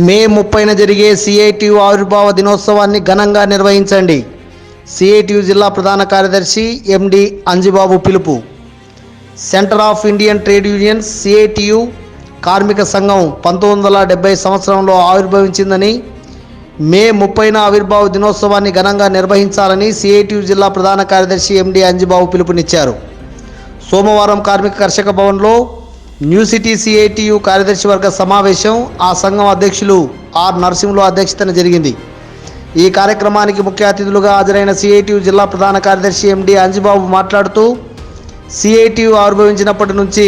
మే 30న జరిగే సిఐటియు ఆవిర్భావ దినోత్సవాన్ని ఘనంగా నిర్వహించండి. సిఐటియు జిల్లా ప్రధాన కార్యదర్శి ఎండి అంజిబాబు పిలుపు. Centre of Indian trade unions CITU కార్మిక సంఘం 1970 సంవత్సరంలో ఆవిర్భవించిందని, మే 30న ఆవిర్భావ దినోత్సవాన్ని ఘనంగా నిర్వహించాలని సిఐటియు జిల్లా ప్రధాన కార్యదర్శి ఎండి అంజిబాబు పిలుపునిచ్చారు. సోమవారం కార్మిక కర్షక భవన్లో న్యూ సిటీ సిఐటియు కార్యదర్శి వర్గ సమావేశం ఆ సంఘం అధ్యక్షులు ఆర్ నరసింహులు అధ్యక్షతన జరిగింది. ఈ కార్యక్రమానికి ముఖ్య అతిథులుగా హాజరైన సిఐటియు జిల్లా ప్రధాన కార్యదర్శి ఎండి అంజిబాబు మాట్లాడుతూ, సిఐటియు ఆవిర్భవించినప్పటి నుంచి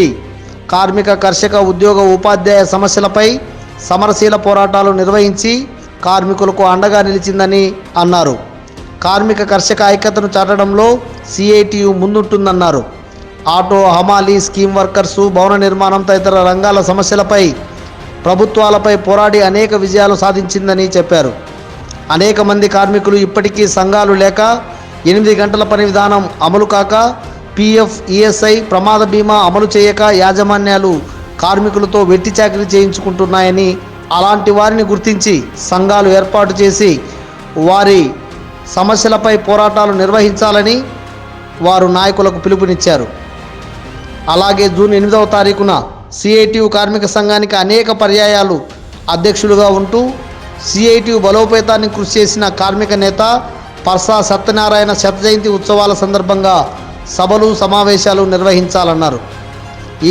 కార్మిక కర్షక ఉద్యోగ ఉపాధ్యాయ సమస్యలపై సమరశీల పోరాటాలు నిర్వహించి కార్మికులకు అండగా నిలిచిందని అన్నారు. కార్మిక కర్షక ఐక్యతను చాటడంలో సిఐటియు ముందుంటుందన్నారు. ఆటో, హమాలీ, స్కీమ్ వర్కర్సు, భవన నిర్మాణం తదితర రంగాల సమస్యలపై ప్రభుత్వాలపై పోరాడి అనేక విజయాలు సాధించిందని చెప్పారు. అనేక మంది కార్మికులు ఇప్పటికీ సంఘాలు లేక 8 గంటల పని విధానం అమలు కాక, పిఎఫ్, ఈఎస్ఐ, ప్రమాద బీమా అమలు చేయక యాజమాన్యాలు కార్మికులతో వెట్టి చాకిరీ చేయించుకుంటున్నాయని, అలాంటి వారిని గుర్తించి సంఘాలు ఏర్పాటు చేసి వారి సమస్యలపై పోరాటాలు నిర్వహించాలని వారు నాయకులకు పిలుపునిచ్చారు. అలాగే జూన్ 8వ తారీఖున సిఐటియు కార్మిక సంఘానికి అనేక పర్యాయాలు అధ్యక్షులుగా ఉంటూ సిఐటియు బలోపేతాన్ని కృషి చేసిన కార్మిక నేత పర్సా సత్యనారాయణ శత జయంతి ఉత్సవాల సందర్భంగా సభలు, సమావేశాలు నిర్వహించాలన్నారు.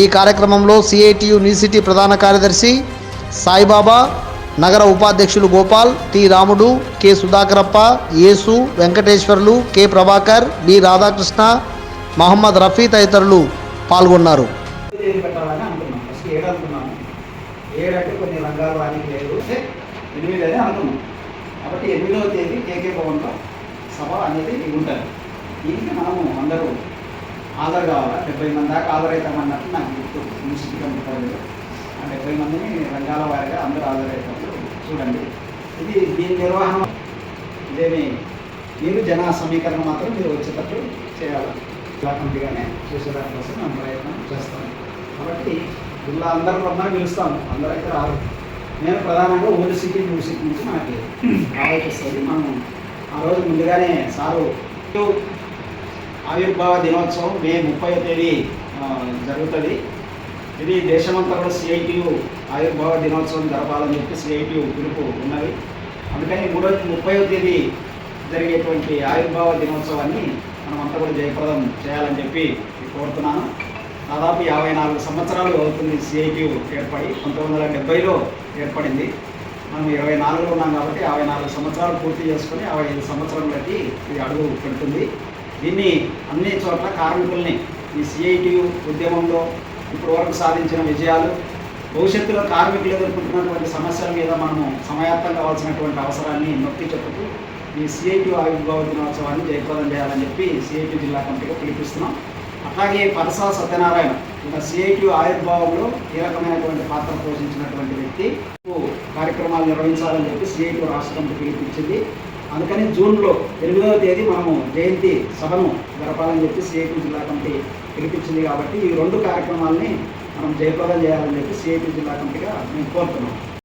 ఈ కార్యక్రమంలో సిఐటియు న్యూ సిటీ ప్రధాన కార్యదర్శి సాయిబాబా, నగర ఉపాధ్యక్షులు గోపాల్, టి రాముడు, కె సుధాకరప్ప, యేసు, వెంకటేశ్వర్లు, కె ప్రభాకర్, బి రాధాకృష్ణ, మహమ్మద్ రఫీ తదితరులు పాల్గొన్నారు. కొన్ని రంగాలు వారికి లేదు, 8 అని అనుకున్నాం. కాబట్టి 8వ తేదీ కేకే భవన్లో సభ అనేది ఉంటుంది. దీనికి మనము అందరూ హాజరు కావాలా. 70 మంది దాకా హాజరవుతామన్నట్టు నాకు గుర్తు. యూనివర్సిటీ కమిటీ పరిధిలో ఆ 70 మందిని రంగాల వారిగా అందరూ హాజరవుతారు. చూడండి, ఇది దీని నిర్వహణ ఇదేమి మీరు జన సమీకరణ మాత్రం మీరు వచ్చేటట్టు చేయాలి. కమిటీగానే చేసేదాని కోసం మేము ప్రయత్నం చేస్తాం. కాబట్టి ఇలా అందరూ రమ్మని పిలుస్తాము. అందరూ అయితే రారు. నేను ప్రధానంగా ఓల్డ్ సిటీ, న్యూ సిటీ నుంచి మనకి రావాల్సి వస్తుంది. మనం ఆ రోజు ముందుగానే సారు ఆవిర్భావ దినోత్సవం మే 30వ తేదీ జరుగుతుంది. ఇది దేశమంతా కూడా సిఐటియు ఆవిర్భావ దినోత్సవం జరపాలని చెప్పి సిఐటియు పిలుపు ఉన్నది. అందుకని 30వ తేదీ జరిగేటువంటి ఆవిర్భావ దినోత్సవాన్ని మనమంతా కూడా జయప్రదం చేయాలని చెప్పి కోరుతున్నాను. దాదాపు 54 సంవత్సరాలు అవుతుంది సిఐటియు ఏర్పడి. 1970లో ఏర్పడింది. మనం 24లో ఉన్నాం కాబట్టి 54 సంవత్సరాలు పూర్తి చేసుకొని 55 సంవత్సరాలకి ఇది అడుగు పెడుతుంది. దీన్ని అన్ని చోట్ల కార్మికుల్ని ఈ సిఐటియు ఉద్యమంలో ఇప్పటి వరకు సాధించిన విజయాలు, భవిష్యత్తులో కార్మికులు ఎదుర్కొంటున్నటువంటి సమస్యల మీద మనము సమాయత్తం కావాల్సినటువంటి అవసరాన్ని నొక్కి చెప్పుతూ ఈ సిఐటియు ఆవిర్భావ దినోత్సవాన్ని జయప్రదం చేయాలని చెప్పి సిఐటియు జిల్లా కమిటీగా పిలిపిస్తున్నాం. అట్లాగే పర్సా సత్యనారాయణ ఇంకా సిఐటియు ఆవిర్భావంలో కీలకమైనటువంటి పాత్ర పోషించినటువంటి వ్యక్తి కార్యక్రమాలు నిర్వహించాలని చెప్పి సిఐటియు రాష్ట్ర కమిటీ పిలిపించింది. అందుకని జూన్లో 8వ తేదీ మనము జయంతి సభను జరపాలని చెప్పి సిఐటియు జిల్లా కమిటీ పిలిపించింది. కాబట్టి ఈ 2 కార్యక్రమాలని మనం జయప్రదం చేయాలని చెప్పి సిఐటియు జిల్లా కమిటీగా మేము కోరుతున్నాం.